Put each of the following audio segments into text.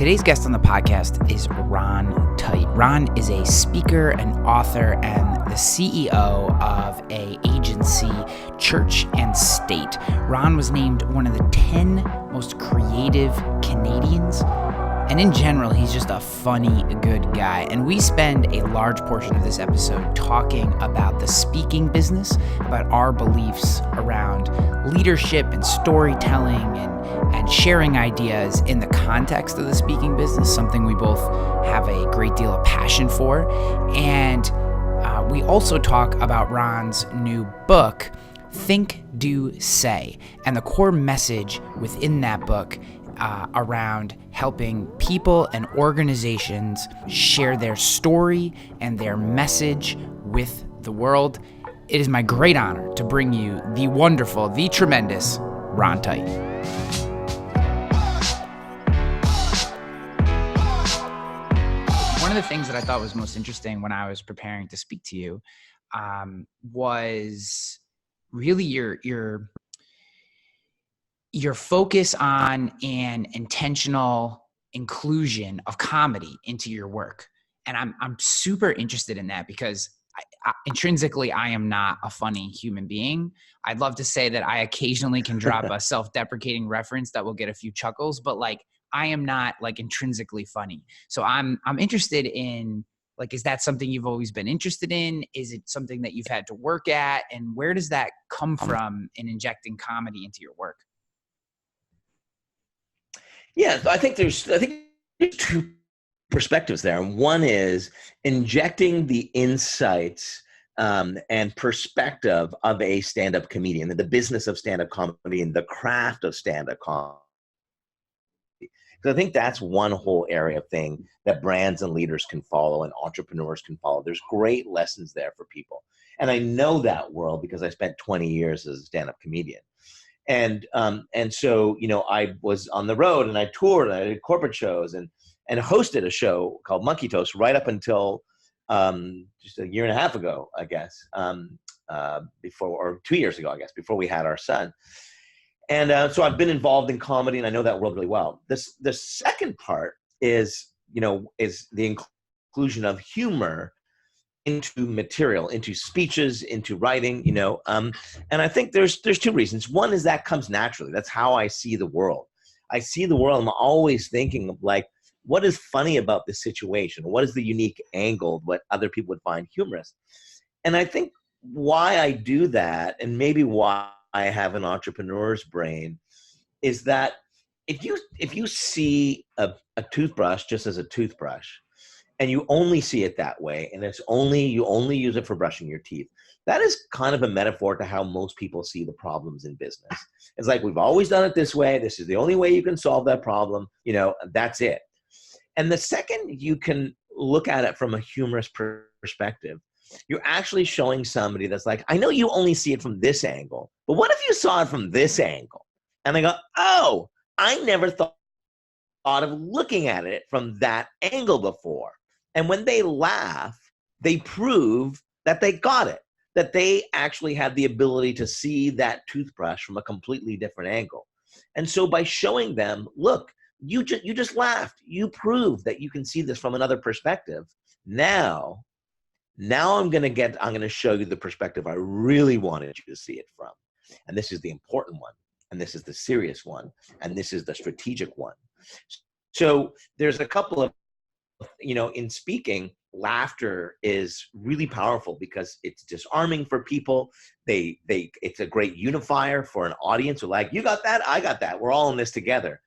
Today's guest on the podcast is Ron Tite. Ron is a speaker, an author, and the CEO of an agency, Church and State. Ron was named one of the 10 most creative Canadians. And in general, he's just a funny, good guy. And we spend a large portion of this episode talking about the speaking business, about our beliefs around leadership and storytelling and sharing ideas in the context of the speaking business, something we both have a great deal of passion for. And we also talk about Ron's new book, Think, Do, Say, and the core message within that book around helping people and organizations share their story and their message with the world. It is my great honor to bring you the wonderful, the tremendous Ron Tite. One of the things that I thought was most interesting when I was preparing to speak to you was really your focus on an intentional inclusion of comedy into your work. And I'm super interested in that because intrinsically, I am not a funny human being. I'd love to say that I occasionally can drop a self-deprecating reference that will get a few chuckles, but I am not intrinsically funny. So I'm interested in is that something you've always been interested in? Is it something that you've had to work at? And where does that come from in injecting comedy into your work? Yeah, I think there's two perspectives there. One is injecting the insights and perspective of a stand-up comedian, the business of stand-up comedy and the craft of stand-up comedy. Because I think that's one whole area of thing that brands and leaders can follow and entrepreneurs can follow. There's great lessons there for people. And I know that world because I spent 20 years as a stand-up comedian. And so, I was on the road and I toured and I did corporate shows and hosted a show called Monkey Toast right up until just a year and a half ago, I guess, or 2 years ago, I guess, before we had our son. And so I've been involved in comedy and I know that world really well. The second part is the inclusion of humor into material, into speeches, into writing, and I think there's two reasons. One is that comes naturally. That's how I see the world. I see the world. I'm always thinking of what is funny about this situation? What is the unique angle? What other people would find humorous? And I think why I do that, and maybe why I have an entrepreneur's brain, is that if you see a toothbrush just as a toothbrush, and you only see it that way, and you only use it for brushing your teeth, that is kind of a metaphor to how most people see the problems in business. It's we've always done it this way. This is the only way you can solve that problem. That's it. And the second you can look at it from a humorous perspective, you're actually showing somebody that's I know you only see it from this angle, but what if you saw it from this angle? And they go, oh, I never thought of looking at it from that angle before. And when they laugh, they prove that they got it, that they actually had the ability to see that toothbrush from a completely different angle. And so by showing them, look, you just laughed. You proved that you can see this from another perspective. Now I'm going to show you the perspective I really wanted you to see it from. And this is the important one. And this is the serious one. And this is the strategic one. So there's a couple of, in speaking, laughter is really powerful because it's disarming for people. It's a great unifier for an audience who you got that, I got that. We're all in this together.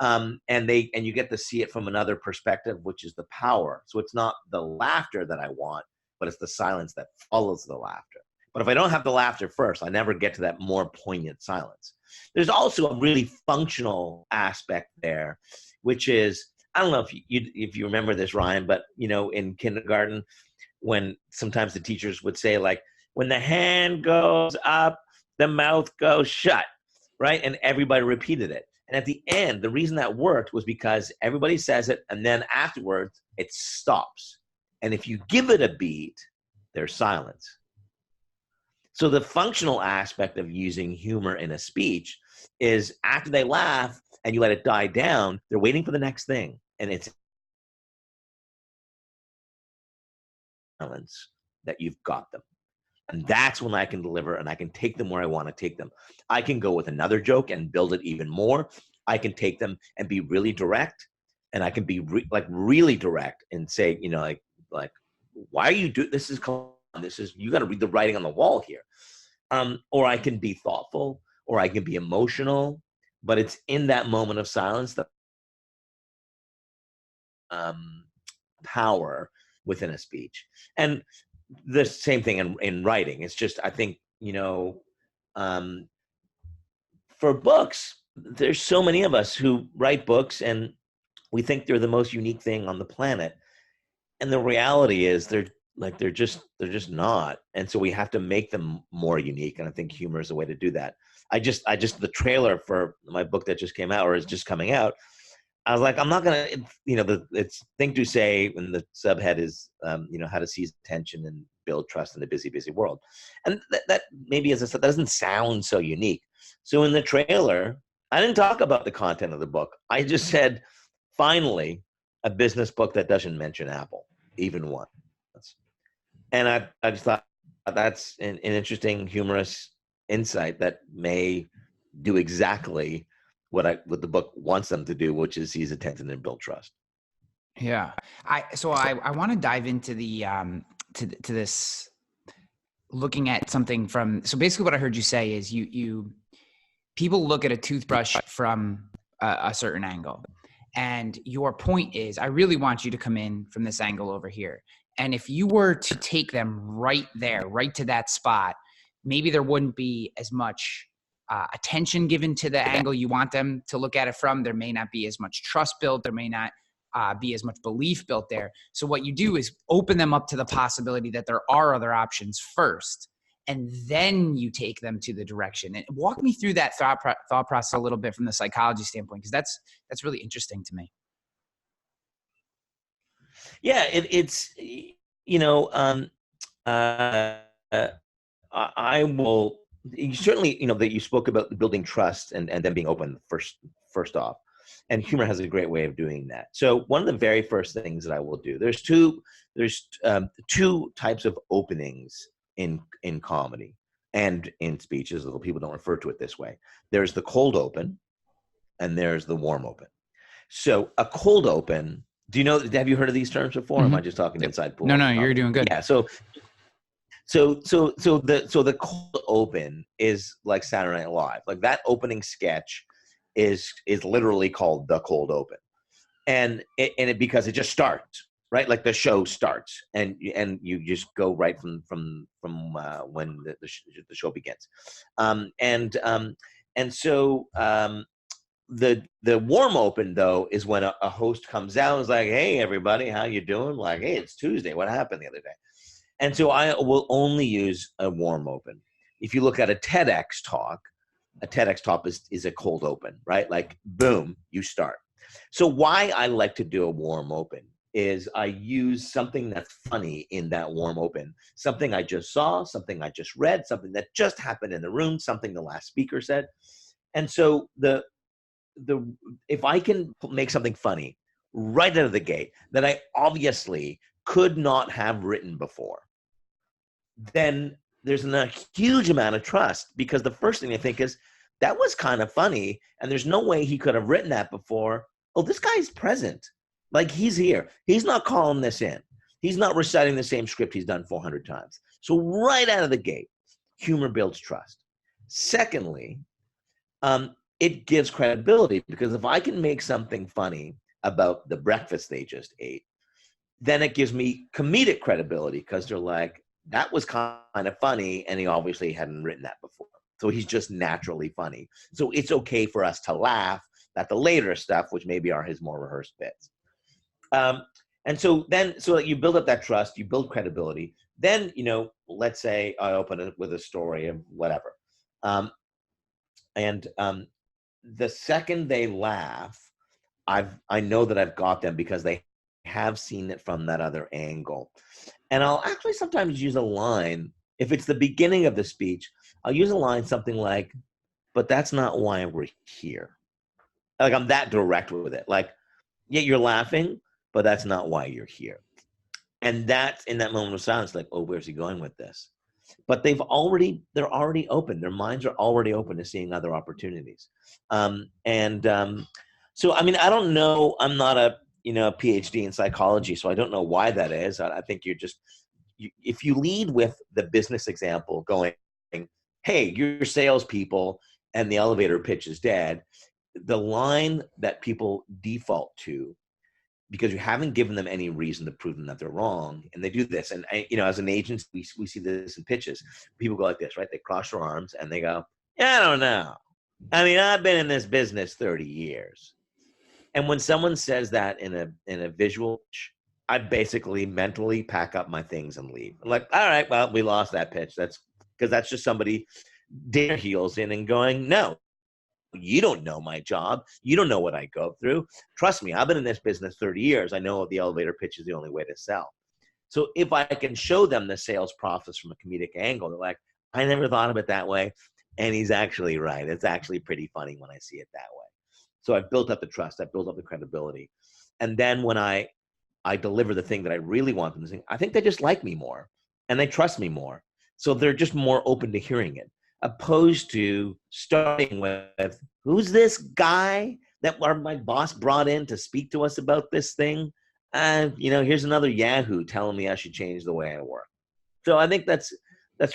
And you get to see it from another perspective, which is the power. So it's not the laughter that I want, but it's the silence that follows the laughter. But if I don't have the laughter first, I never get to that more poignant silence. There's also a really functional aspect there, which is, I don't know if you remember this, Ryan, but in kindergarten, when sometimes the teachers would say when the hand goes up, the mouth goes shut, right? And everybody repeated it. And at the end, the reason that worked was because everybody says it, and then afterwards it stops. And if you give it a beat, there's silence. So the functional aspect of using humor in a speech is after they laugh and you let it die down, they're waiting for the next thing. and it's balance that you've got them. And that's when I can deliver and I can take them where I want to take them. I can go with another joke and build it even more. I can take them and be really direct, and I can be really direct and say, like, why are you doing this? You got to read the writing on the wall here. Or I can be thoughtful, or I can be emotional, but it's in that moment of silence that um, power within a speech. And the same thing in writing. It's just, I think, um, for books, there's so many of us who write books and we think they're the most unique thing on the planet. And the reality is they're just not. And so we have to make them more unique. And I think humor is a way to do that. The trailer for my book that just came out, or is just coming out, I was like, I'm not gonna, it's thing to say when the subhead is, how to seize attention and build trust in the busy, busy world, and that maybe, as I said, that doesn't sound so unique. So in the trailer, I didn't talk about the content of the book. I just said, finally, a business book that doesn't mention Apple even once, and I just thought that's an interesting, humorous insight that may do exactly what the book wants them to do, which is seize attention and build trust. Yeah. I want to dive into the to this, looking at something from, so basically what I heard you say is you people look at a toothbrush from a certain angle, and your point is, I really want you to come in from this angle over here. And if you were to take them right there, right to that spot, maybe there wouldn't be as much attention given to the angle you want them to look at it from. There may not be as much trust built. There may not be as much belief built there. So what you do is open them up to the possibility that there are other options first, and then you take them to the direction. And walk me through that thought process a little bit from the psychology standpoint, because that's really interesting to me. Yeah, it's uh, I will certainly, that you spoke about building trust and then being open first off, and humor has a great way of doing that. So one of the very first things that I will do, there's two types of openings in comedy and in speeches, although people don't refer to it this way. There's the cold open and there's the warm open. So a cold open, have you heard of these terms before? Or am I just talking inside pool? No, you're doing good. Yeah. So the cold open is like Saturday Night Live. Like that opening sketch is literally called the cold open, and it because it just starts, right? Like the show starts, and you just go right from when the show begins, and so the warm open, though, is when a host comes out and is like, "Hey, everybody, how you doing?" Like, "Hey, it's Tuesday. What happened the other day?" And so I will only use a warm open. If you look at a TEDx talk is a cold open, right? Like, boom, you start. So why I like to do a warm open is I use something that's funny in that warm open, something I just saw, something I just read, something that just happened in the room, something the last speaker said. And so if I can make something funny right out of the gate that I obviously could not have written before, then there's a huge amount of trust, because the first thing I think is, that was kind of funny, and there's no way he could have written that before. Oh, this guy's present. Like, he's here. He's not calling this in. He's not reciting the same script he's done 400 times. So right out of the gate, humor builds trust. Secondly, it gives credibility, because if I can make something funny about the breakfast they just ate, then it gives me comedic credibility, because they're like, that was kind of funny, and he obviously hadn't written that before. So he's just naturally funny. So it's okay for us to laugh at the later stuff, which maybe are his more rehearsed bits. And so that you build up that trust, you build credibility. Then, let's say I open it with a story of whatever. And the second they laugh, I know that I've got them, because they have seen it from that other angle. And I'll actually sometimes use a line. If it's the beginning of the speech, I'll use a line something like, "But that's not why we're here." Like, I'm that direct with it. Like, Yet you're laughing, but that's not why you're here. And that's in that moment of silence, like, oh, where's he going with this? But they're already open. Their minds are already open to seeing other opportunities. So, I mean, I don't know. I'm not a PhD in psychology, so I don't know why that is. I think if you lead with the business example, going, hey, you're salespeople, and the elevator pitch is dead. The line that people default to, because you haven't given them any reason to prove them that they're wrong. And they do this. And, as an agent, we see this in pitches. People go like this, right? They cross their arms and they go, yeah, I don't know. I mean, I've been in this business 30 years. And when someone says that in a visual, I basically mentally pack up my things and leave. I'm like, all right, well, we lost that pitch. That's because that's just somebody digging their heels in and going, no, you don't know my job. You don't know what I go through. Trust me, I've been in this business 30 years. I know the elevator pitch is the only way to sell. So if I can show them the sales process from a comedic angle, they're like, I never thought of it that way. And he's actually right. It's actually pretty funny when I see it that way. So I've built up the trust. I've built up the credibility. And then when I deliver the thing that I really want them to see, I think they just like me more and they trust me more. So they're just more open to hearing it, opposed to starting with, who's this guy that my boss brought in to speak to us about this thing? Here's another Yahoo telling me I should change the way I work. So I think that's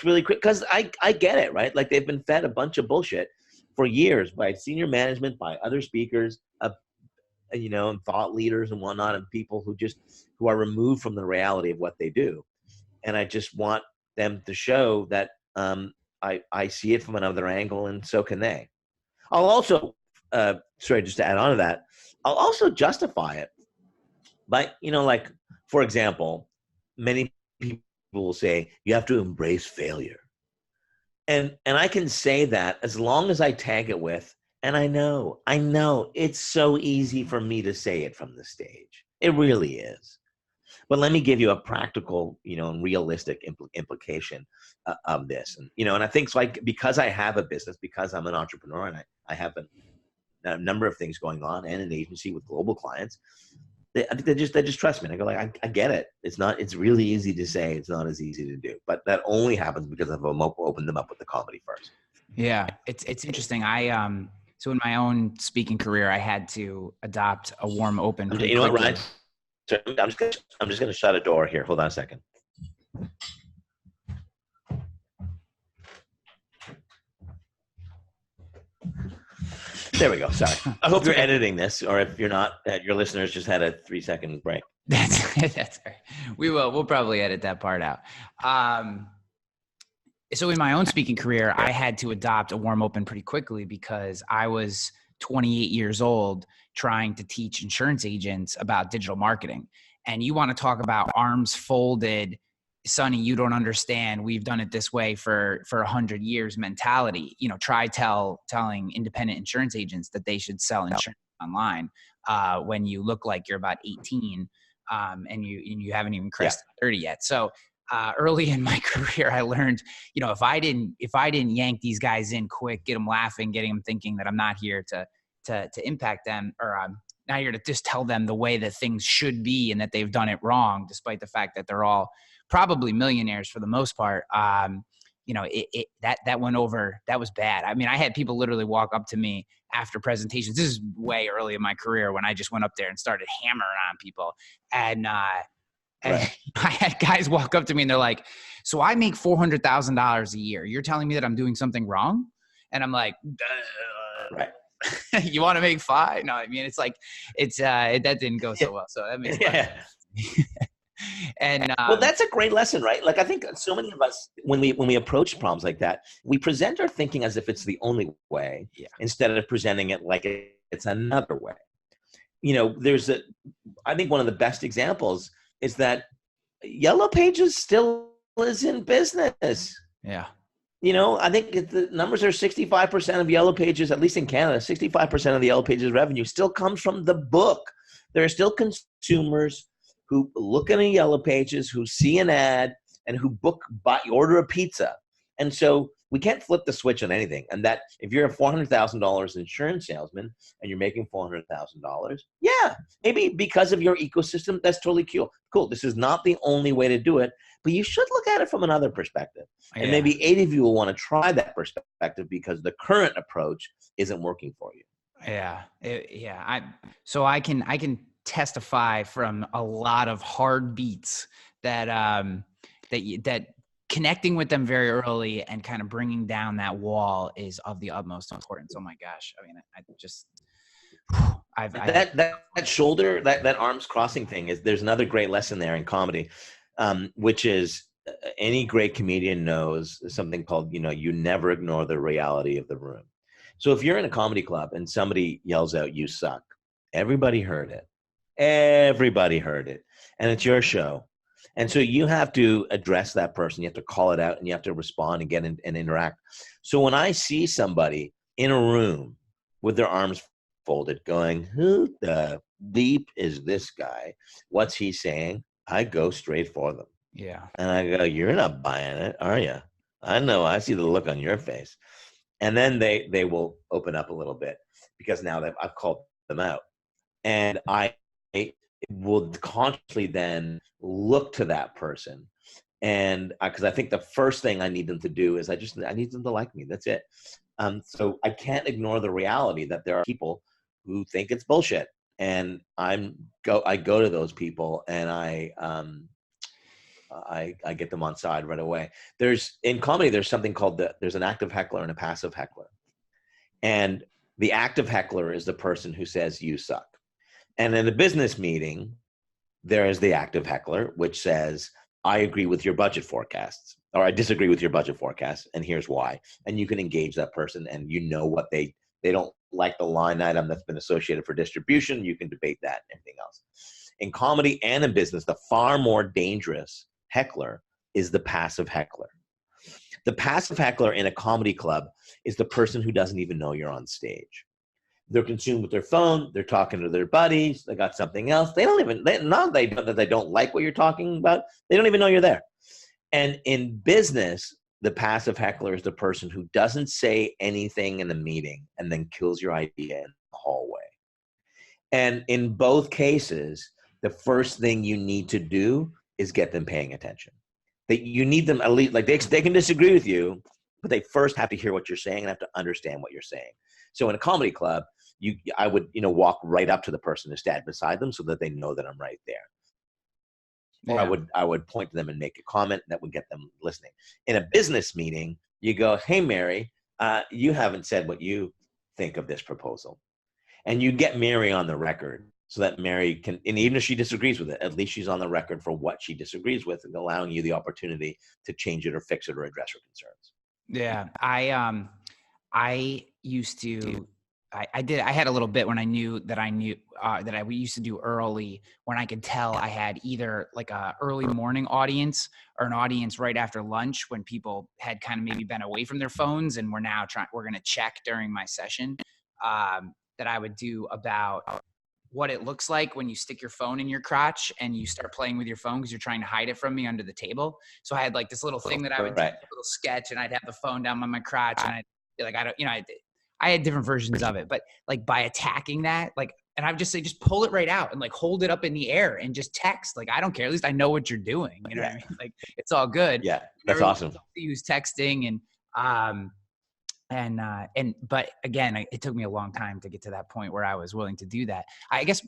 really quick, because I get it, right? Like, they've been fed a bunch of bullshit for years by senior management, by other speakers, and thought leaders and whatnot, and people who are removed from the reality of what they do. And I just want them to show that I see it from another angle, and so can they. I'll also, just to add on to that, I'll also justify it by, like, for example, many people will say, you have to embrace failure. And I can say that as long as I tag it with, and I know it's so easy for me to say it from the stage. It really is. But let me give you a practical, and realistic implication of this. And I think so. Because I have a business, because I'm an entrepreneur, and I have a number of things going on, and an agency with global clients. I think they just trust me. And I go, like, I get it. It's really easy to say. It's not as easy to do. But that only happens because I've opened them up with the comedy first. Yeah, it's interesting. So in my own speaking career, I had to adopt a warm open. You know what, Ryan? So I'm just gonna shut a door here. Hold on a second. There we go. Sorry. I hope you're editing this, or if you're not, your listeners just had a 3-second break. That's right. We'll probably edit that part out. So in my own speaking career, I had to adopt a warm open pretty quickly, because I was 28 years old trying to teach insurance agents about digital marketing. And you want to talk about arms folded, Sonny, you don't understand. We've done it this way for 100 years mentality. Try telling independent insurance agents that they should sell insurance online when you look like you're about 18 and you haven't even crested 30 yet. So early in my career, I learned, if I didn't yank these guys in quick, get them laughing, getting them thinking that I'm not here to impact them, or I'm not here to just tell them the way that things should be and that they've done it wrong, despite the fact that they're all probably millionaires for the most part. That went over. That was bad. I mean, I had people literally walk up to me after presentations. This is way early in my career, when I just went up there and started hammering on people. And right. I had guys walk up to me and they're like, so I make $400,000 a year. You're telling me that I'm doing something wrong? And I'm like, right. You want to make 5? No, I mean, it's like, that didn't go so well. So that makes sense. And well, that's a great lesson, right? Like, I think so many of us, when we approach problems like that, we present our thinking as if it's the only way, instead of presenting it like it's another way. I think one of the best examples is that Yellow Pages still is in business. Yeah. I think the numbers are 65% of Yellow Pages, at least in Canada, 65% of the Yellow Pages revenue still comes from the book. There are still consumers who look in a Yellow Pages, who see an ad, and who order a pizza. And so We can't flip the switch on anything. And that if you're a $400,000 insurance salesman and you're making $400,000, yeah, maybe because of your ecosystem, that's totally cool. Cool. This is not the only way to do it, but you should look at it from another perspective. And Yeah. maybe 8 of you will want to try that perspective because the current approach isn't working for you. Yeah. So I can testify from a lot of hard beats that, that connecting with them very early and kind of bringing down that wall is of the utmost importance. Oh my gosh. I mean, That shoulder, that arms crossing thing there's another great lesson there in comedy, which is any great comedian knows something called, you never ignore the reality of the room. So if you're in a comedy club and somebody yells out, "You suck," everybody heard it. Everybody heard it. And it's your show. And so you have to address that person. You have to call it out and you have to respond and get in, and interact. So when I see somebody in a room with their arms folded going, "Who the bleep is this guy? What's he saying?" I go straight for them. yeah. And I go, "You're not buying it, are you? I know. I see the look on your face." And then they will open up a little bit because now that I've called them out. And I will consciously then look to that person. And because I think the first thing I need them to do is I need them to like me. That's it. So I can't ignore the reality that there are people who think it's bullshit. And I go to those people and I get them on side right away. In comedy, there's something called there's an active heckler and a passive heckler. And the active heckler is the person who says, "You suck." And in a business meeting, there is the active heckler, which says, "I agree with your budget forecasts," or "I disagree with your budget forecasts, and here's why." And you can engage that person and what they don't like the line item that's been associated for distribution. You can debate that and everything else. In comedy and in business, the far more dangerous heckler is the passive heckler. The passive heckler in a comedy club is the person who doesn't even know you're on stage. They're consumed with their phone. They're talking to their buddies. They got something else. They don't even, not that they don't like what you're talking about. They don't even know you're there. And in business, the passive heckler is the person who doesn't say anything in the meeting and then kills your idea in the hallway. And in both cases, the first thing you need to do is get them paying attention. That you need them at least, like they can disagree with you, but they first have to hear what you're saying and have to understand what you're saying. So in a comedy club, I would walk right up to the person and stand beside them so that they know that I'm right there. Or I would point to them and make a comment that would get them listening. In a business meeting, you go, "Hey, Mary, you haven't said what you think of this proposal." And you get Mary on the record so that Mary can, and even if she disagrees with it, at least she's on the record for what she disagrees with and allowing you the opportunity to change it or fix it or address her concerns. Yeah. I used to, I had a little bit when I knew that we used to do early when I could tell I had either like a early morning audience or an audience right after lunch when people had kind of maybe been away from their phones and we're going to check during my session, that I would do about what it looks like when you stick your phone in your crotch and you start playing with your phone because you're trying to hide it from me under the table. So I had like this little thing that I would do, a little sketch, and I'd have the phone down by my crotch and I'd be like, I had different versions of it, but like by attacking that, like, and I would just say, just pull it right out and like hold it up in the air and just text. Like, I don't care. At least I know what you're doing. You know what I mean? Like, it's all good. Yeah, that's awesome. Use texting but again, it took me a long time to get to that point where I was willing to do that. I guess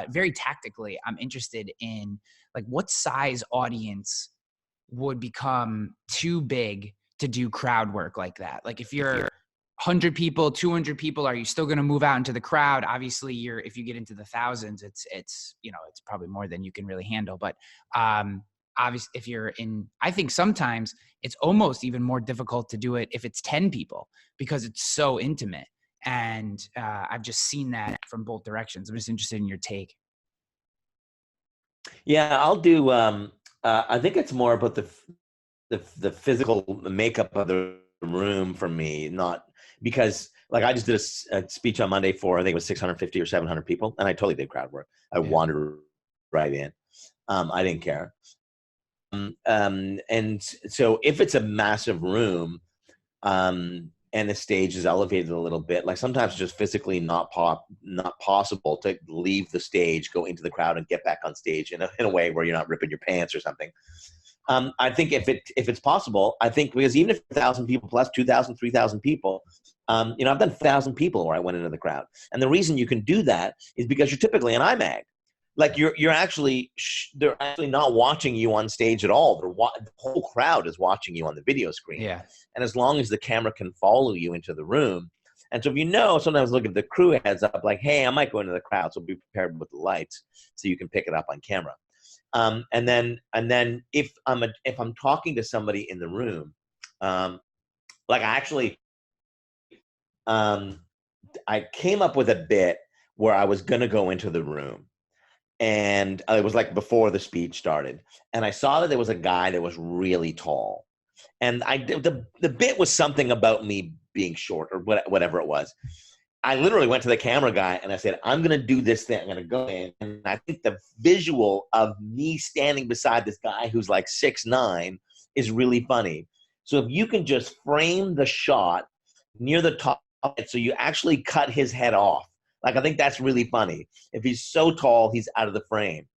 very tactically, I'm interested in like what size audience would become too big to do crowd work like that. Like if you're 100 people, 200 people, are you still going to move out into the crowd? Obviously if you get into the thousands, it's probably more than you can really handle. But obviously if you're I think sometimes it's almost even more difficult to do it if it's 10 people because it's so intimate. And I've just seen that from both directions. I'm just interested in your take. Yeah, I'll do, I think it's more about the physical makeup of the room for me, not because like I just did a speech on Monday for, I think it was 650 or 700 people. And I totally did crowd work. I wandered right in. I didn't care. And so if it's a massive room, and the stage is elevated a little bit, like sometimes it's just physically not possible to leave the stage, go into the crowd, and get back on stage in a way where you're not ripping your pants or something. I think if it's possible, I think, because even if 1,000 people plus 2,000, 3,000 people, I've done 1,000 people where I went into the crowd, and the reason you can do that is because you're typically an IMAG. Like you're actually they're actually not watching you on stage at all. The whole crowd is watching you on the video screen. Yeah. And as long as the camera can follow you into the room, and so if sometimes look at the crew heads up, like, hey, I might go into the crowd, so be prepared with the lights so you can pick it up on camera. And then if I'm talking to somebody in the room, like I came up with a bit where I was gonna go into the room. And it was like before the speech started, and I saw that there was a guy that was really tall, and the bit was something about me being short or whatever it was. I literally went to the camera guy and I said, I'm going to do this thing. I'm going to go in, and I think the visual of me standing beside this guy who's like 6'9" is really funny. So if you can just frame the shot near the top, so you actually cut his head off. Like, I think that's really funny. If he's so tall, he's out of the frame.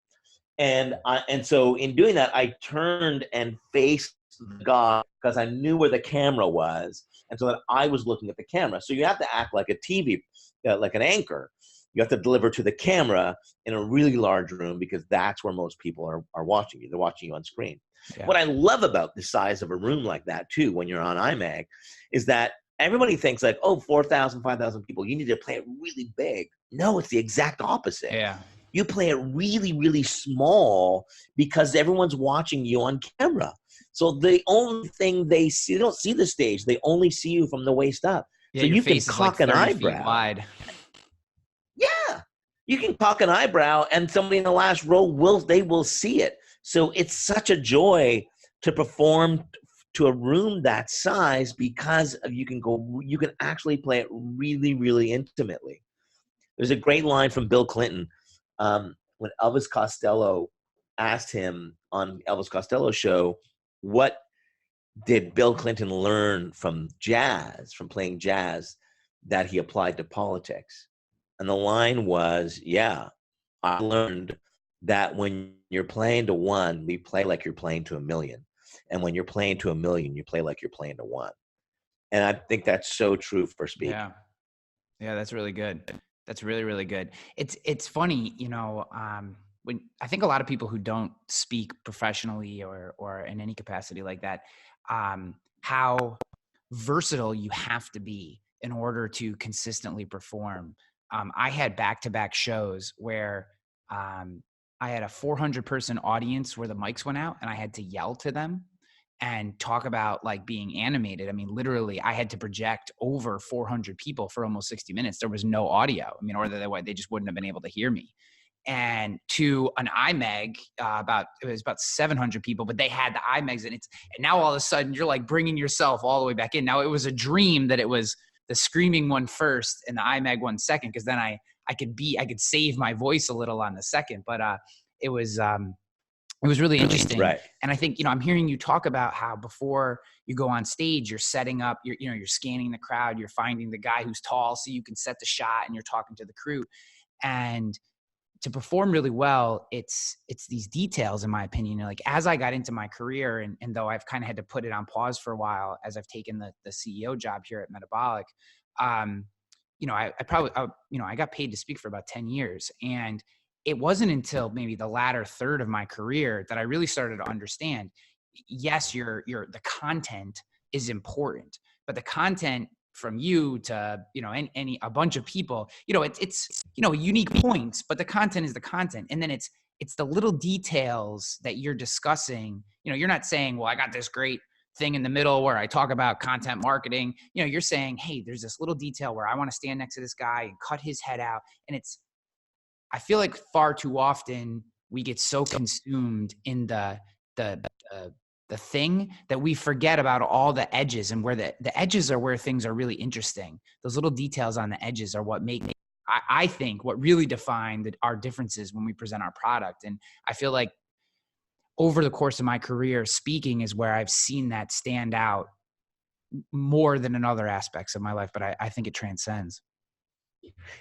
And so in doing that, I turned and faced the guy because I knew where the camera was, and so that I was looking at the camera. So you have to act like a TV, like an anchor. You have to deliver to the camera in a really large room because that's where most people are watching you. They're watching you on screen. Yeah. What I love about the size of a room like that, too, when you're on IMAG, is that everybody thinks like, oh, 4,000, 5,000 people, you need to play it really big. No, it's the exact opposite. Yeah. You play it really, really small because everyone's watching you on camera. So the only thing they see, they don't see the stage. They only see you from the waist up. Yeah, so your you face can is like cock an 30 eyebrow. feet wide. Yeah. You can cock an eyebrow and somebody in the last row will see it. So it's such a joy to perform to a room that size because you can actually play it really, really intimately. There's a great line from Bill Clinton when Elvis Costello asked him on Elvis Costello's show, what did Bill Clinton learn from playing jazz, that he applied to politics? And the line was, yeah, I learned that when you're playing to one, we play like you're playing to a million. And when you're playing to a million, you play like you're playing to one. And I think that's so true for speaking. Yeah. Yeah, that's really good. That's really, really good. It's funny, when I think a lot of people who don't speak professionally or in any capacity like that, how versatile you have to be in order to consistently perform. I had back-to-back shows where I had a 400-person audience where the mics went out and I had to yell to them and talk about like being animated. I mean, literally, I had to project over 400 people for almost 60 minutes. There was no audio. I mean, or they just wouldn't have been able to hear me. And to an IMAG, it was about 700 people, but they had the IMAGs, and now all of a sudden you're like bringing yourself all the way back in. Now it was a dream that it was the screaming one first and the IMAG one second, because then I could save my voice a little on the second. But it was really interesting. Right. And I think, I'm hearing you talk about how before you go on stage, you're setting up, you're scanning the crowd, you're finding the guy who's tall so you can set the shot, and you're talking to the crew. And to perform really well, it's these details, in my opinion. Like, as I got into my career, and though I've kind of had to put it on pause for a while as I've taken the CEO job here at Metabolic, I got paid to speak for about 10 years. And it wasn't until maybe the latter third of my career that I really started to understand, yes, the content is important, but the content from you to, a bunch of people, it's unique points, but the content is the content. And then it's the little details that you're discussing. You're not saying, well, I got this great thing in the middle where I talk about content marketing. You're saying, hey, there's this little detail where I want to stand next to this guy and cut his head out. And I feel like far too often we get so consumed in the thing that we forget about all the edges, and where the edges are where things are really interesting. Those little details on the edges are what make, I think, what really define our differences when we present our product. And I feel like over the course of my career, speaking is where I've seen that stand out more than in other aspects of my life, but I think it transcends.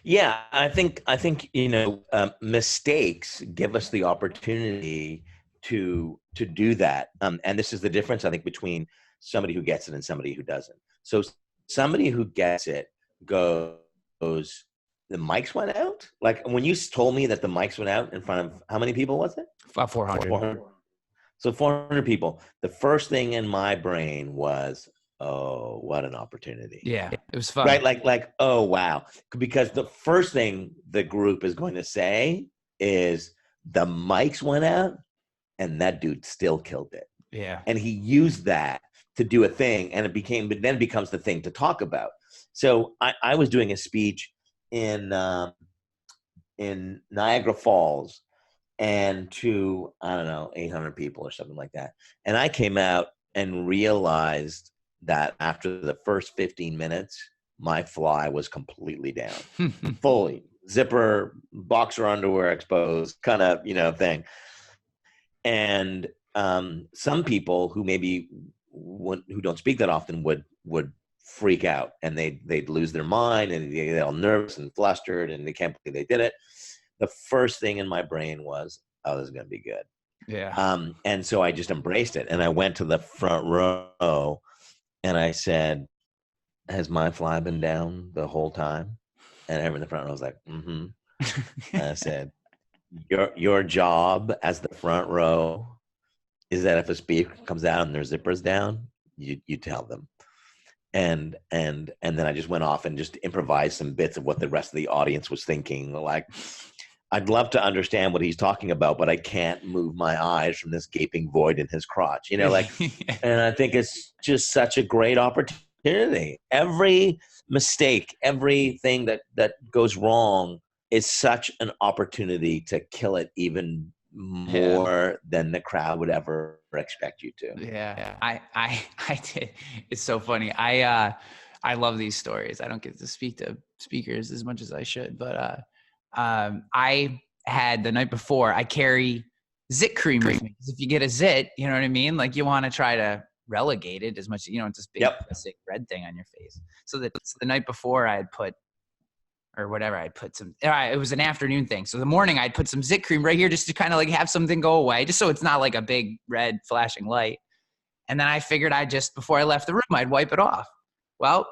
Yeah, I think mistakes give us the opportunity to do that, and this is the difference I think between somebody who gets it and somebody who doesn't. So somebody who gets it goes, the mics went out. Like when you told me that the mics went out in front of how many people was it? 400. 400. So 400 people. The first thing in my brain was, oh, what an opportunity. Yeah, it was fun. Right? Like, oh wow. Because the first thing the group is going to say is the mics went out and that dude still killed it. Yeah. And he used that to do a thing, and but then it becomes the thing to talk about. So I was doing a speech in Niagara Falls, and to, I don't know, 800 people or something like that. And I came out and realized that after the first 15 minutes, my fly was completely down, fully zipper, boxer underwear exposed, kind of, thing. And some people who maybe who don't speak that often would freak out, and they'd lose their mind, and they get all nervous and flustered, and they can't believe they did it. The first thing in my brain was, oh, this is going to be good. Yeah. And so I just embraced it. And I went to the front row and I said, has my fly been down the whole time? And everyone in the front row was like, mm-hmm. And I said, your job as the front row is that if a speaker comes out and their zipper's down, you tell them. And then I just went off and just improvised some bits of what the rest of the audience was thinking. Like, I'd love to understand what he's talking about, but I can't move my eyes from this gaping void in his crotch, And I think it's just such a great opportunity. Every mistake, everything that goes wrong is such an opportunity to kill it even more than the crowd would ever expect you to. Yeah. I did. It's so funny. I love these stories. I don't get to speak to speakers as much as I should, but I had the night before, I carry zit cream with me. Because if you get a zit, you know what I mean? Like you want to try to relegate it as much, it's this big plastic red thing on your face. So the night before I had put, or whatever, I'd put some, it was an afternoon thing. So the morning I'd put some zit cream right here just to kind of like have something go away, just so it's not like a big red flashing light. And then I figured before I left the room, I'd wipe it off. Well,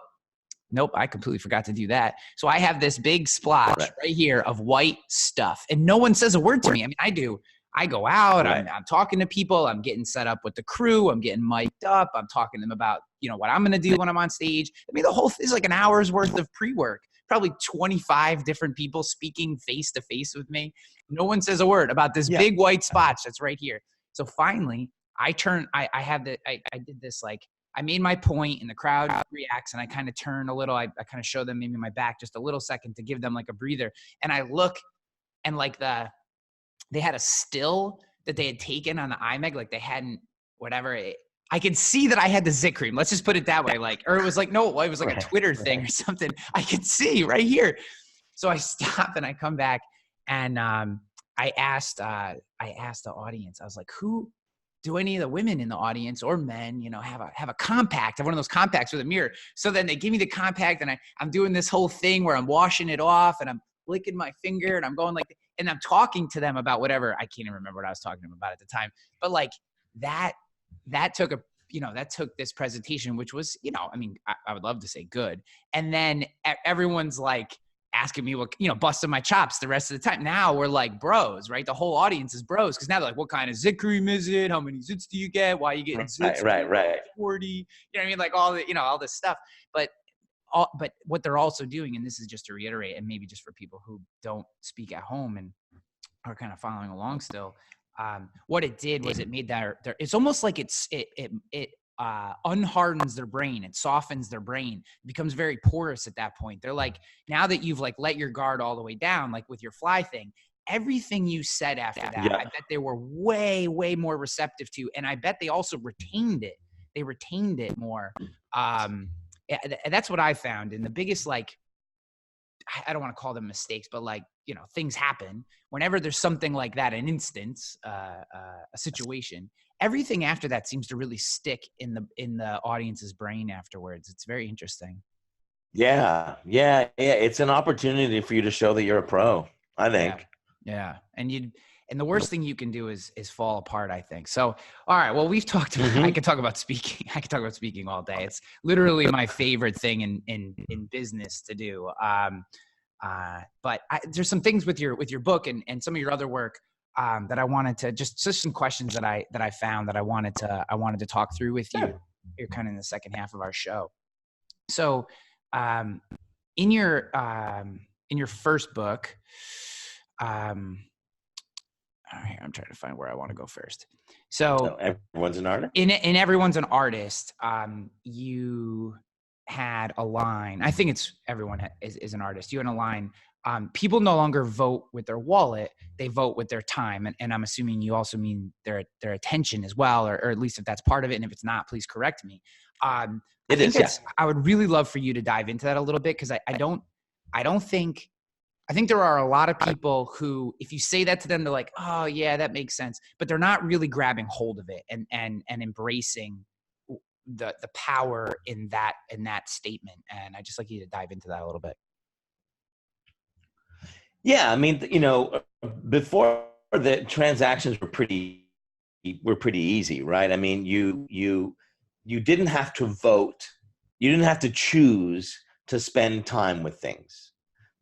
nope, I completely forgot to do that. So I have this big splotch right here of white stuff, and no one says a word to me. I mean, I do. I go out, I'm talking to people, I'm getting set up with the crew, I'm getting mic'd up, I'm talking to them about, what I'm going to do when I'm on stage. I mean, the whole thing is like an hour's worth of pre-work, probably 25 different people speaking face to face with me. No one says a word about this big white spot that's right here. So finally I did this, like, I made my point and the crowd reacts, and I kind of turn a little. I kind of show them maybe my back just a little second to give them like a breather. And I look, and like they had a still that they had taken on the iMac, like they hadn't, whatever. I could see that I had the zit cream. Let's just put it that way. Like, or it was like, no, it was like a Twitter thing or something. I could see right here. So I stop and I come back, and I asked the audience, I was like, do any of the women in the audience or men, have a compact, have one of those compacts with a mirror? So then they give me the compact, and I'm doing this whole thing where I'm washing it off and I'm licking my finger and I'm going like, and I'm talking to them about whatever. I can't even remember what I was talking to them about at the time, but like that took that took this presentation, which was, I would love to say good. And then everyone's like asking me what, busting my chops the rest of the time. Now we're like bros, right? The whole audience is bros. Cause now they're like, what kind of zit cream is it? How many zits do you get? Why are you getting zits? Right. 40, you know what I mean? Like all this stuff. But what they're also doing, and this is just to reiterate, and maybe just for people who don't speak at home and are kind of following along still, what it did was it made it's almost like it unhardens their brain. It softens their brain. It becomes very porous at that point. They're like, now that you've like let your guard all the way down, like with your fly thing, everything you said after that, I bet they were way, way more receptive to. And I bet they also retained it. They retained it more. And that's what I found. And the biggest, like, I don't want to call them mistakes, but like, things happen. Whenever there's something like that, an instance, a situation, everything after that seems to really stick in the audience's brain afterwards. It's very interesting. Yeah. It's an opportunity for you to show that you're a pro, I think. Yeah. And the worst thing you can do is fall apart, I think. So, all right. Well, we've talked about, I could talk about speaking. I could talk about speaking all day. It's literally my favorite thing in business to do. But there's some things with your book and some of your other work that I wanted to just some questions that I found that I wanted to talk through with you here, kind of in the second half of our show. So, in your first book, all right, I'm trying to find where I want to go first. So everyone's an artist. In Everyone's an Artist, you had a line. I think it's everyone is an artist. You had a line. People no longer vote with their wallet; they vote with their time. And I'm assuming you also mean their attention as well, or at least if that's part of it. And if it's not, please correct me. I would really love for you to dive into that a little bit, because I think there are a lot of people who, if you say that to them, they're like, oh yeah, that makes sense. But they're not really grabbing hold of it and embracing the power in that statement. And I just like you to dive into that a little bit. Yeah. I mean, before, the transactions were pretty easy, right? I mean, you didn't have to vote. You didn't have to choose to spend time with things.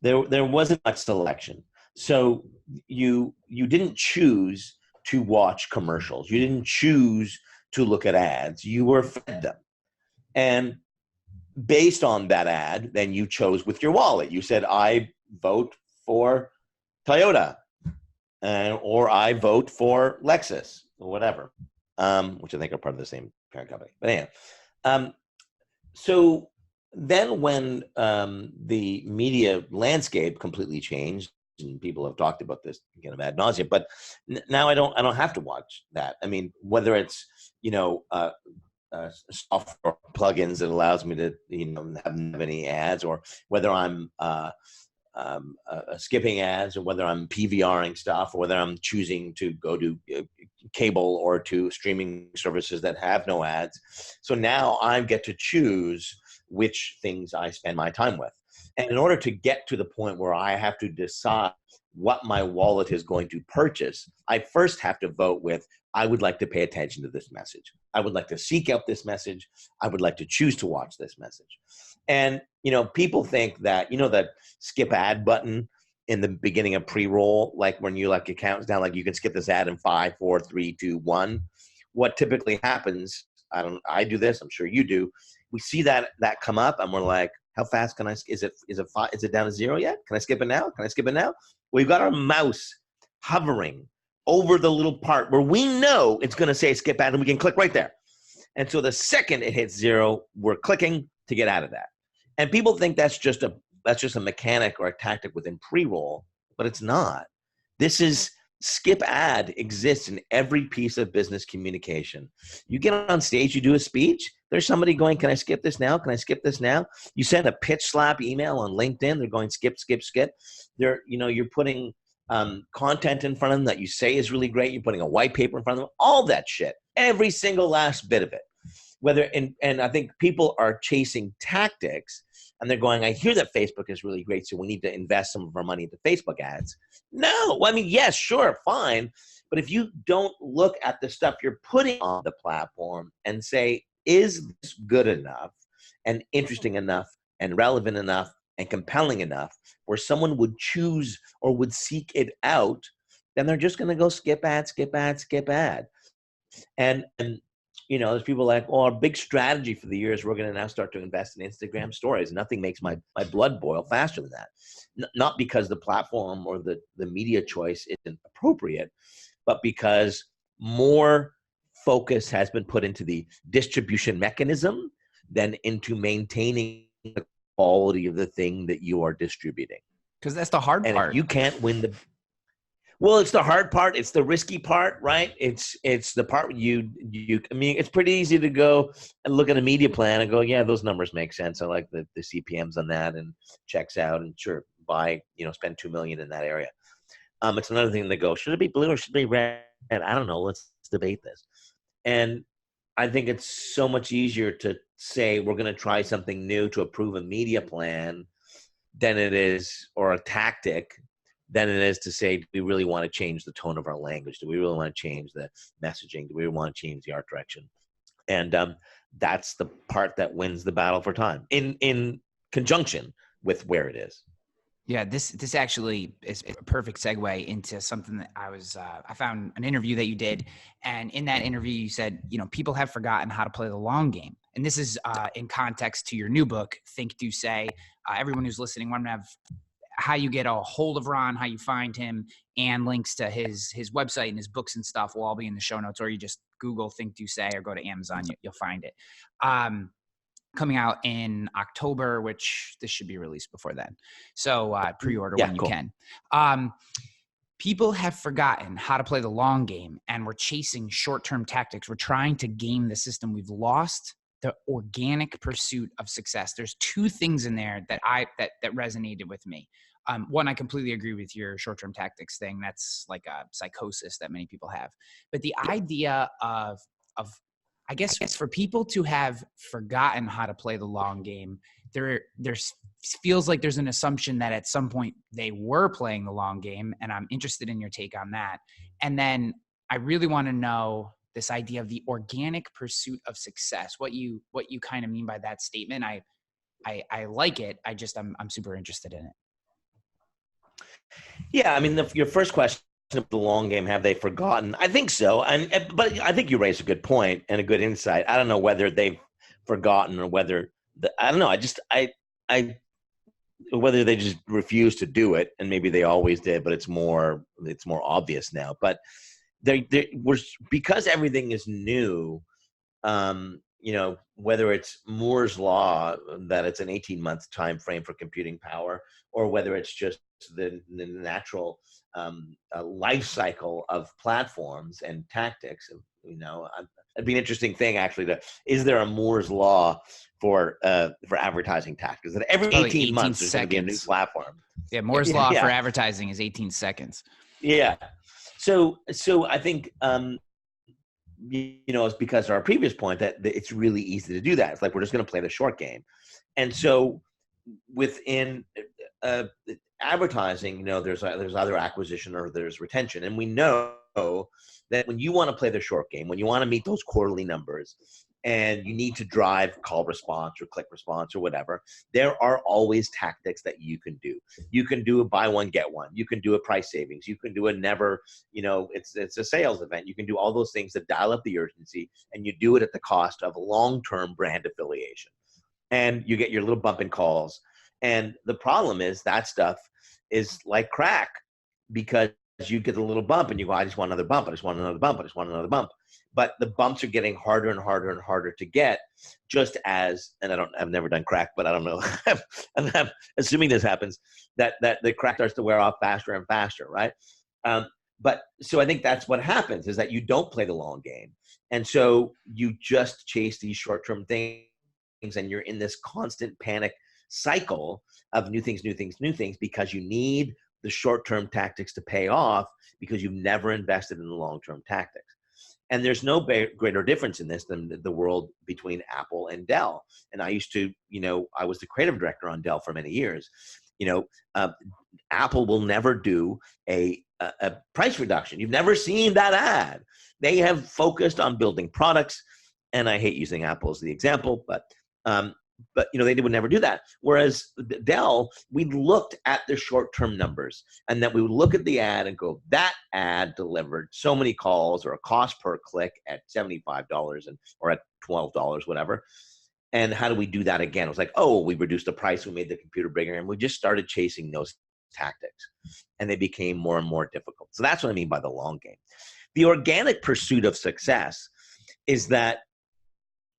There wasn't much selection. So you didn't choose to watch commercials. You didn't choose to look at ads. You were fed them. And based on that ad, then you chose with your wallet. You said, I vote for Toyota, or I vote for Lexus, or whatever, which I think are part of the same parent company. But anyway, so then when the media landscape completely changed, and people have talked about this again ad nauseum, but now I don't have to watch that. I mean, whether it's software plugins that allows me to have any ads, or whether I'm skipping ads, or whether I'm PVRing stuff, or whether I'm choosing to go to cable or to streaming services that have no ads. So now I get to choose which things I spend my time with. And in order to get to the point where I have to decide what my wallet is going to purchase, I first have to vote with, I would like to pay attention to this message. I would like to seek out this message. I would like to choose to watch this message. And, people think that, that skip ad button in the beginning of pre-roll, like when you it counts down, like you can skip this ad in 5, 4, 3, 2, 1. What typically happens, I do this, I'm sure you do. We see that come up and we're like, how fast can I, is it down to 0 yet? Can I skip it now? Can I skip it now? We've got our mouse hovering over the little part where we know it's going to say skip ad, and we can click right there. And so the second it hits 0, we're clicking to get out of that. And people think that's just a mechanic or a tactic within pre-roll, but it's not. This is skip ad exists in every piece of business communication. You get on stage, you do a speech, there's somebody going, can I skip this now? Can I skip this now? You send a pitch slap email on LinkedIn, they're going skip, skip, skip. You're putting content in front of them that you say is really great. You're putting a white paper in front of them, all that shit, every single last bit of it. And I think people are chasing tactics, and they're going, I hear that Facebook is really great, so we need to invest some of our money into Facebook ads. No, I mean, yes, sure, fine. But if you don't look at the stuff you're putting on the platform and say, is this good enough and interesting enough and relevant enough and compelling enough where someone would choose or would seek it out, then they're just going to go skip ad, skip ad, skip ad. And there's people like, our big strategy for the year is we're going to now start to invest in Instagram stories. Nothing makes my blood boil faster than that. Not because the platform or the media choice isn't appropriate, but because more focus has been put into the distribution mechanism than into maintaining the quality of the thing that you are distributing. Because that's the hard part. If you can't win well, it's the hard part. It's the risky part, right? It's the part I mean, it's pretty easy to go and look at a media plan and go, yeah, those numbers make sense. I like the CPMs on that, and checks out, and sure, buy, spend 2 million in that area. It's another thing to go, should it be blue or should it be red? I don't know. Let's debate this. And I think it's so much easier to say we're going to try something new to approve a media plan than it is, or a tactic, than it is to say, do we really want to change the tone of our language? Do we really want to change the messaging? Do we want to change the art direction? And that's the part that wins the battle for time in conjunction with where it is. Yeah, this actually is a perfect segue into something that I found an interview that you did, and in that interview you said, people have forgotten how to play the long game, and this is in context to your new book, Think, Do, Say. Everyone who's listening, want to have how you get a hold of Ron, how you find him, and links to his website and his books and stuff will all be in the show notes, or you just Google Think, Do, Say or go to Amazon, you'll find it. Coming out in October, which this should be released before then. So pre-order when you can. People have forgotten how to play the long game, and we're chasing short-term tactics. We're trying to game the system. We've lost the organic pursuit of success. There's two things in there that that resonated with me. One, I completely agree with your short-term tactics thing. That's like a psychosis that many people have. But the idea of I guess for people to have forgotten how to play the long game, there feels like there's an assumption that at some point they were playing the long game, and I'm interested in your take on that. And then I really want to know this idea of the organic pursuit of success. What you kind of mean by that statement. I like it. I'm super interested in it. Yeah, I mean, your first question of the long game, have they forgotten? I think so, but I think you raised a good point and a good insight. I don't know whether they've forgotten or whether I don't know. I whether they just refuse to do it, and maybe they always did, but it's more obvious now. But they were, because everything is new. Whether it's Moore's law, that it's an 18-month time frame for computing power, or whether it's just the natural life cycle of platforms and tactics. It'd be an interesting thing actually. Is there a Moore's law for advertising tactics? That every 18 months there's going to be a new platform. Yeah, Moore's law for advertising is 18 seconds. Yeah. So I think it's because of our previous point that it's really easy to do that. It's like we're just going to play the short game, and so within advertising, there's either acquisition or there's retention, and we know that when you want to play the short game, when you want to meet those quarterly numbers, and you need to drive call response or click response or whatever, there are always tactics that you can do. You can do a buy one, get one. You can do a price savings. You can do a never, it's a sales event. You can do all those things that dial up the urgency, and you do it at the cost of long-term brand affiliation. And you get your little bump in calls. And the problem is that stuff is like crack, because you get a little bump and you go, I just want another bump. I just want another bump. I just want another bump. But the bumps are getting harder and harder and harder to get, just as, and I've never done crack, but I don't know. I'm assuming this happens, that the crack starts to wear off faster and faster, right? But so I think that's what happens, is that you don't play the long game. And so you just chase these short-term things, and you're in this constant panic cycle of new things, because you need the short-term tactics to pay off, because you've never invested in the long-term tactics. And there's no greater difference in this than the world between Apple and Dell. And I used to, I was the creative director on Dell for many years. Apple will never do a price reduction. You've never seen that ad. They have focused on building products. And I hate using Apple as the example, but they would never do that. Whereas Dell, we looked at the short-term numbers, and then we would look at the ad and go, that ad delivered so many calls, or a cost per click at $75 or at $12, whatever. And how do we do that again? It was like, we reduced the price, we made the computer bigger, and we just started chasing those tactics, and they became more and more difficult. So that's what I mean by the long game. The organic pursuit of success is that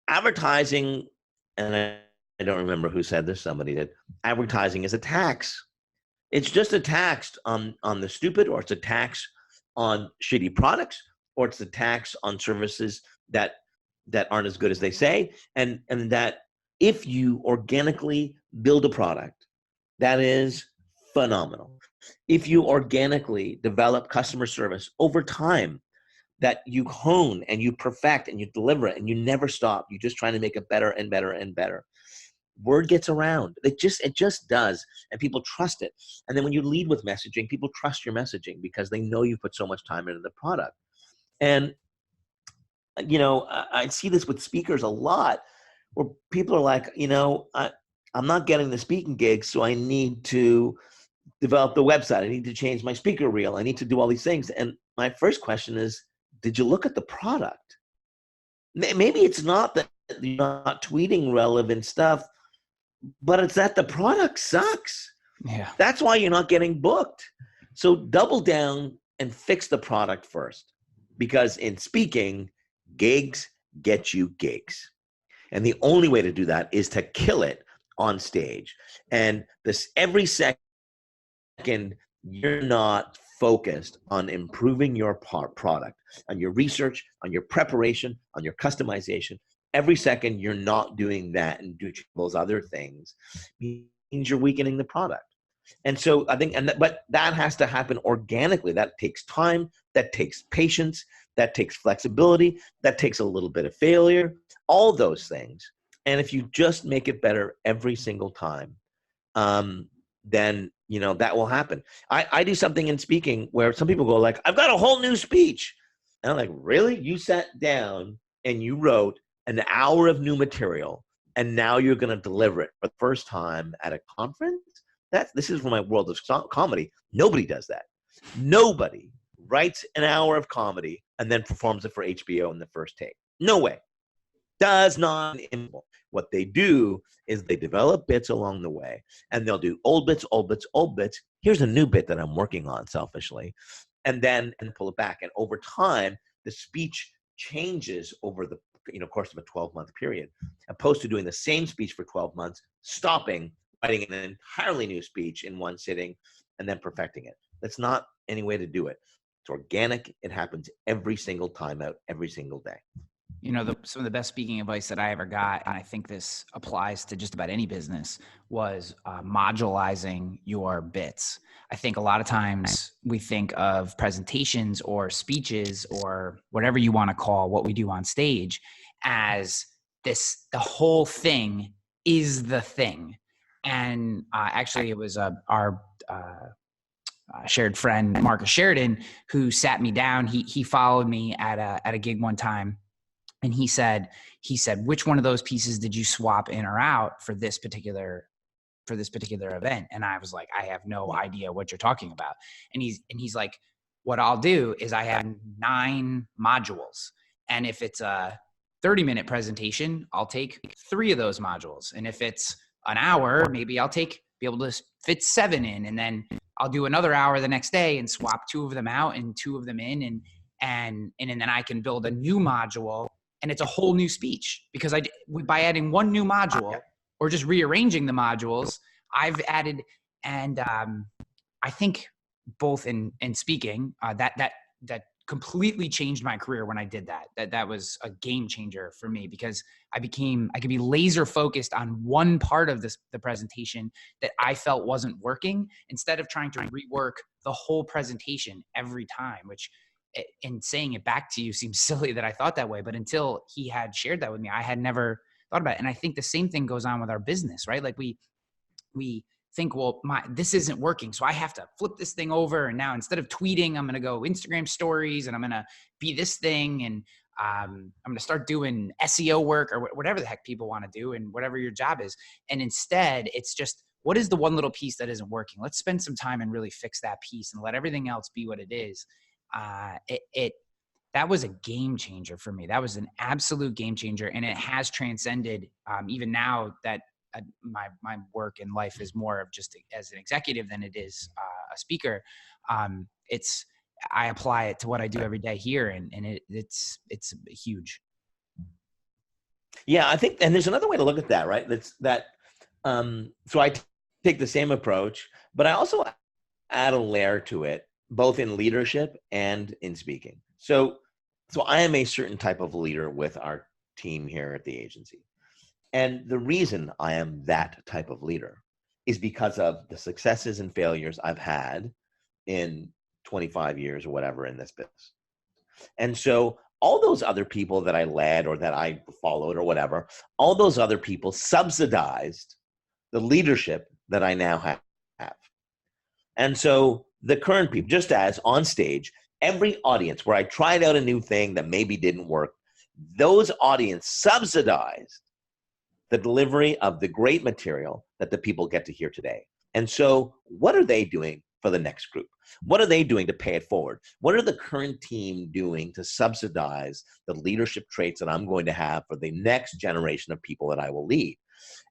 advertising, and I don't remember who said this, somebody did, advertising is a tax. It's just a tax on the stupid, or it's a tax on shitty products, or it's a tax on services that aren't as good as they say. And that if you organically build a product that is phenomenal. If you organically develop customer service over time, that you hone and you perfect and you deliver it and you never stop, you're just trying to make it better and better and better, word gets around. It just does, and people trust it. And then when you lead with messaging, people trust your messaging because they know you put so much time into the product. And I see this with speakers a lot, where people are like, I'm not getting the speaking gigs, so I need to develop the website. I need to change my speaker reel. I need to do all these things. And my first question is, did you look at the product? Maybe it's not that you're not tweeting relevant stuff, but it's that the product sucks. Yeah. That's why you're not getting booked. So double down and fix the product first, because in speaking, gigs get you gigs. And the only way to do that is to kill it on stage. And this every second you're not focused on improving your product, on your research, on your preparation, on your customization, every second you're not doing that and doing those other things means you're weakening the product. And so I think, but that has to happen organically. That takes time, that takes patience, that takes flexibility, that takes a little bit of failure, all those things. And if you just make it better every single time, then that will happen. I do something in speaking where some people go like, I've got a whole new speech. And I'm like, really? You sat down and you wrote an hour of new material, and now you're going to deliver it for the first time at a conference? This is from my world of comedy. Nobody does that. Nobody writes an hour of comedy and then performs it for HBO in the first take. No way. Does not. What they do is they develop bits along the way, and they'll do old bits, old bits, old bits. Here's a new bit that I'm working on selfishly, and pull it back. And over time, the speech changes over the course of a 12-month period, opposed to doing the same speech for 12 months, stopping, writing an entirely new speech in one sitting, and then perfecting it. That's not any way to do it. It's organic. It happens every single time out, every single day. Some of the best speaking advice that I ever got, and I think this applies to just about any business, was modularizing your bits. I think a lot of times we think of presentations or speeches or whatever you want to call what we do on stage as the whole thing is the thing. And actually it was our shared friend, Marcus Sheridan, who sat me down. He followed me at a gig one time. And he said, which one of those pieces did you swap in or out for this particular event? And I was like, I have no idea what you're talking about. And he's like, what I'll do is I have 9 modules. And if it's a 30-minute presentation, I'll take 3 of those modules. And if it's an hour, maybe I'll be able to fit 7 in. And then I'll do another hour the next day and swap 2 of them out and 2 of them in. And then I can build a new module. And it's a whole new speech, because by adding one new module or just rearranging the modules, I've added, and I think both in speaking, that completely changed my career when I did that. That was a game changer for me, because I could be laser focused on one part of the presentation that I felt wasn't working, instead of trying to rework the whole presentation every time, which, in saying it back to you, seems silly that I thought that way, but until he had shared that with me, I had never thought about it. And I think the same thing goes on with our business, right? Like we think, well, this isn't working, so I have to flip this thing over. And now instead of tweeting, I'm going to go Instagram stories, and I'm going to be this thing. And I'm going to start doing SEO work or whatever the heck people want to do, and whatever your job is. And instead, it's just, what is the one little piece that isn't working? Let's spend some time and really fix that piece and let everything else be what it is. That was a game changer for me. That was an absolute game changer. And it has transcended, even now that my work in life is more of just as an executive than it is a speaker. I apply it to what I do every day here, and it's huge. Yeah, I think, and there's another way to look at that, right? So I take the same approach, but I also add a layer to it, both in leadership and in speaking. So I am a certain type of leader with our team here at the agency. And the reason I am that type of leader is because of the successes and failures I've had in 25 years or whatever in this business. And so all those other people that I led or that I followed or whatever, all those other people subsidized the leadership that I now have. And so the current people, just as on stage, every audience where I tried out a new thing that maybe didn't work, those audience subsidized the delivery of the great material that the people get to hear today. And so what are they doing for the next group? What are they doing to pay it forward? What are the current team doing to subsidize the leadership traits that I'm going to have for the next generation of people that I will lead?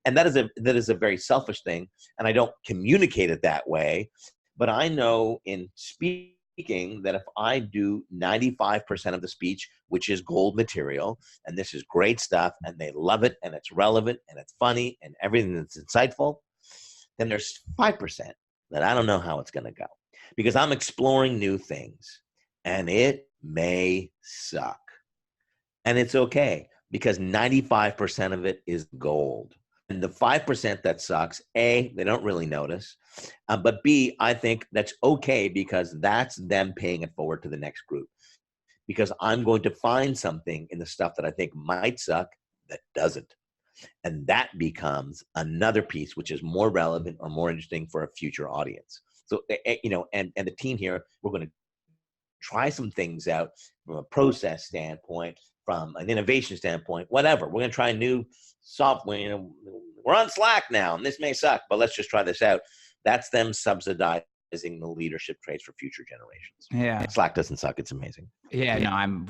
And that is a very selfish thing, and I don't communicate it that way, but I know in speaking that if I do 95% of the speech, which is gold material, and this is great stuff, and they love it, and it's relevant, and it's funny, and everything that's insightful, then there's 5% that I don't know how it's going to go because I'm exploring new things, and it may suck. And it's okay because 95% of it is gold. And the 5% that sucks, A, they don't really notice. But B, I think that's okay because that's them paying it forward to the next group. Because I'm going to find something in the stuff that I think might suck that doesn't. And that becomes another piece which is more relevant or more interesting for a future audience. So, and the team here, we're going to try some things out from a process standpoint, from an innovation standpoint, whatever. We're going to try new software. We're on Slack now, and this may suck, but let's just try this out. That's them subsidizing the leadership traits for future generations. Yeah. Slack doesn't suck. It's amazing. Yeah, no, I'm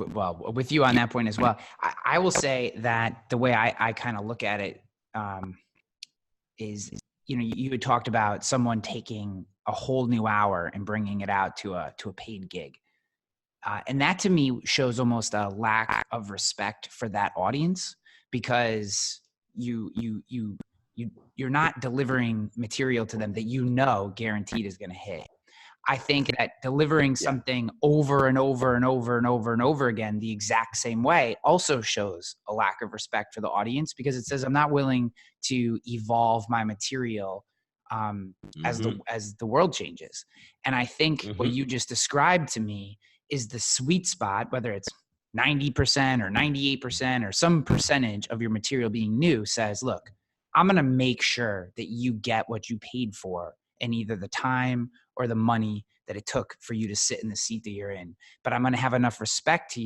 with you on that point as well. I will say that the way I kind of look at it is, you had talked about someone taking a whole new hour and bringing it out to a paid gig. And that to me shows almost a lack of respect for that audience because you're not delivering material to them that guaranteed is going to hit. I think that delivering something over and over and over and over and over again the exact same way also shows a lack of respect for the audience because it says I'm not willing to evolve my material as the world changes. And I think what you just described to me is the sweet spot, whether it's 90% or 98% or some percentage of your material being new, says, look, I'm going to make sure that you get what you paid for in either the time or the money that it took for you to sit in the seat that you're in. But I'm going to have enough respect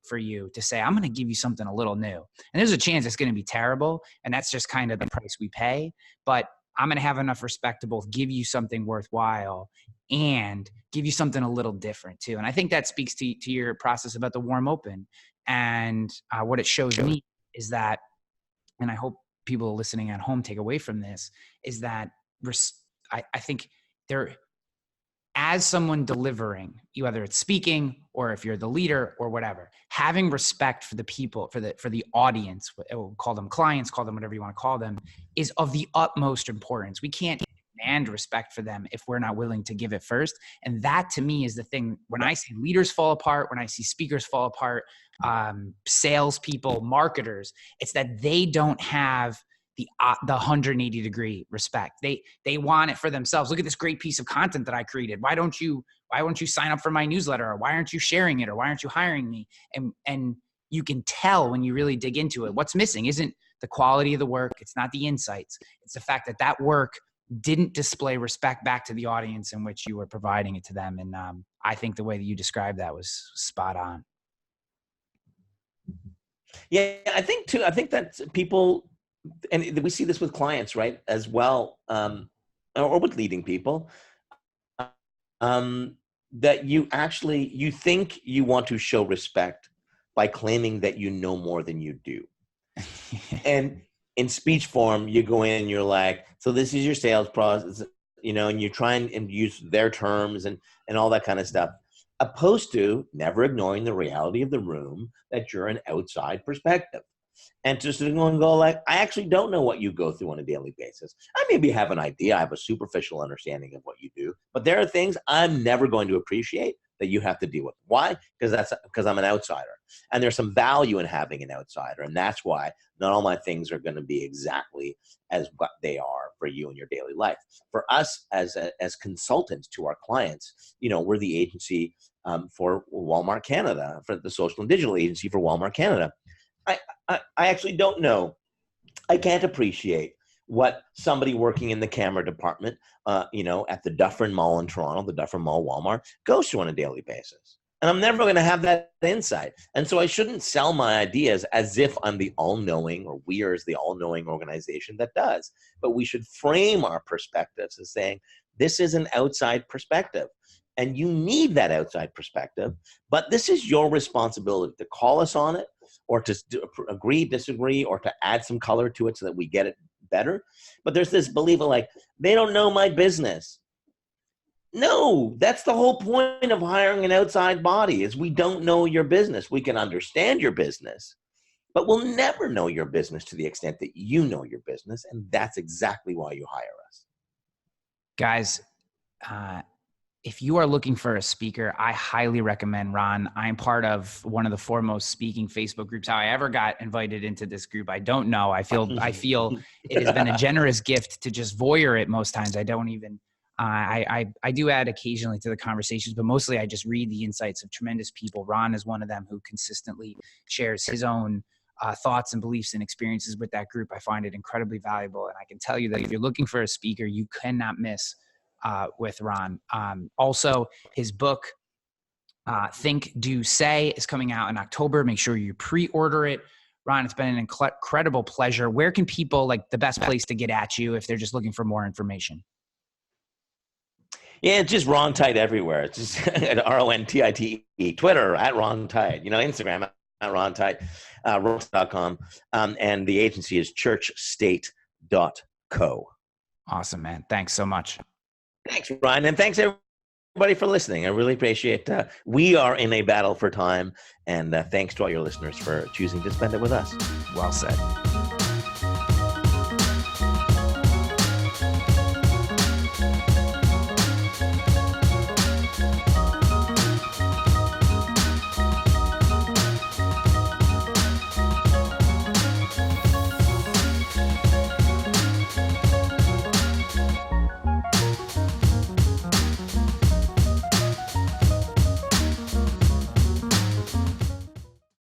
for you to say, I'm going to give you something a little new. And there's a chance it's going to be terrible. And that's just kind of the price we pay. But I'm going to have enough respect to both give you something worthwhile and give you something a little different too. And I think that speaks to your process about the warm open. And what it shows me is that, and I hope people listening at home take away from this, is that I think there, as someone delivering, whether it's speaking or if you're the leader or whatever, having respect for the people, for the audience, we'll call them clients, call them whatever you want to call them, is of the utmost importance. We can't demand respect for them if we're not willing to give it first. And that to me is the thing. When I see leaders fall apart, when I see speakers fall apart, salespeople, marketers, it's that they don't have the 180-degree respect. They want it for themselves. Look at this great piece of content that I created. Why don't you sign up for my newsletter? Or why aren't you sharing it? Or why aren't you hiring me? And you can tell when you really dig into it. What's missing isn't the quality of the work. It's not the insights. It's the fact that work didn't display respect back to the audience in which you were providing it to them. And I think the way that you described that was spot on. Yeah, I think that people, and we see this with clients, right, as well, or with leading people, that you think you want to show respect by claiming that you know more than you do. And in speech form, you go in and you're like, so this is your sales process, and you try and use their terms and all that kind of stuff, opposed to never ignoring the reality of the room that you're an outside perspective. And just to go like, I actually don't know what you go through on a daily basis. I maybe have an idea. I have a superficial understanding of what you do, but there are things I'm never going to appreciate that you have to deal with. Why? Because I'm an outsider. And there's some value in having an outsider. And that's why not all my things are going to be exactly as what they are for you in your daily life. For us as consultants to our clients, we're the agency for Walmart Canada, for the social and digital agency for Walmart Canada. I actually don't know. I can't appreciate what somebody working in the camera department, at the Dufferin Mall in Toronto, the Dufferin Mall Walmart, goes through on a daily basis. And I'm never going to have that insight. And so I shouldn't sell my ideas as if I'm the all-knowing, or we are as the all-knowing organization that does. But we should frame our perspectives as saying, this is an outside perspective. And you need that outside perspective. But this is your responsibility to call us on it, or to agree, disagree, or to add some color to it so that we get it better. But there's this belief of like, they don't know my business. No, that's the whole point of hiring an outside body, is we don't know your business. We can understand your business, but we'll never know your business to the extent that you know your business. And that's exactly why you hire us. Guys, if you are looking for a speaker, I highly recommend Ron. I'm part of one of the foremost speaking Facebook groups. How I ever got invited into this group, I don't know. I feel it has been a generous gift to just voyeur it most times. I don't even, I do add occasionally to the conversations, but mostly I just read the insights of tremendous people. Ron is one of them who consistently shares his own thoughts and beliefs and experiences with that group. I find it incredibly valuable. And I can tell you that if you're looking for a speaker, you cannot miss with Ron. Also, his book, Think, Do, Say, is coming out in October. Make sure you pre-order it. Ron, it's been an incredible pleasure. Where can people, the best place to get at you if they're just looking for more information? Yeah, it's just Ron Tite everywhere. It's just at RONTITE, Twitter at Ron Tite, Instagram at Ron Tite, ron.com. And the agency is churchstate.co. Awesome, man. Thanks so much. Thanks, Ryan. And thanks, everybody, for listening. I really appreciate it. We are in a battle for time. And thanks to all your listeners for choosing to spend it with us. Well said.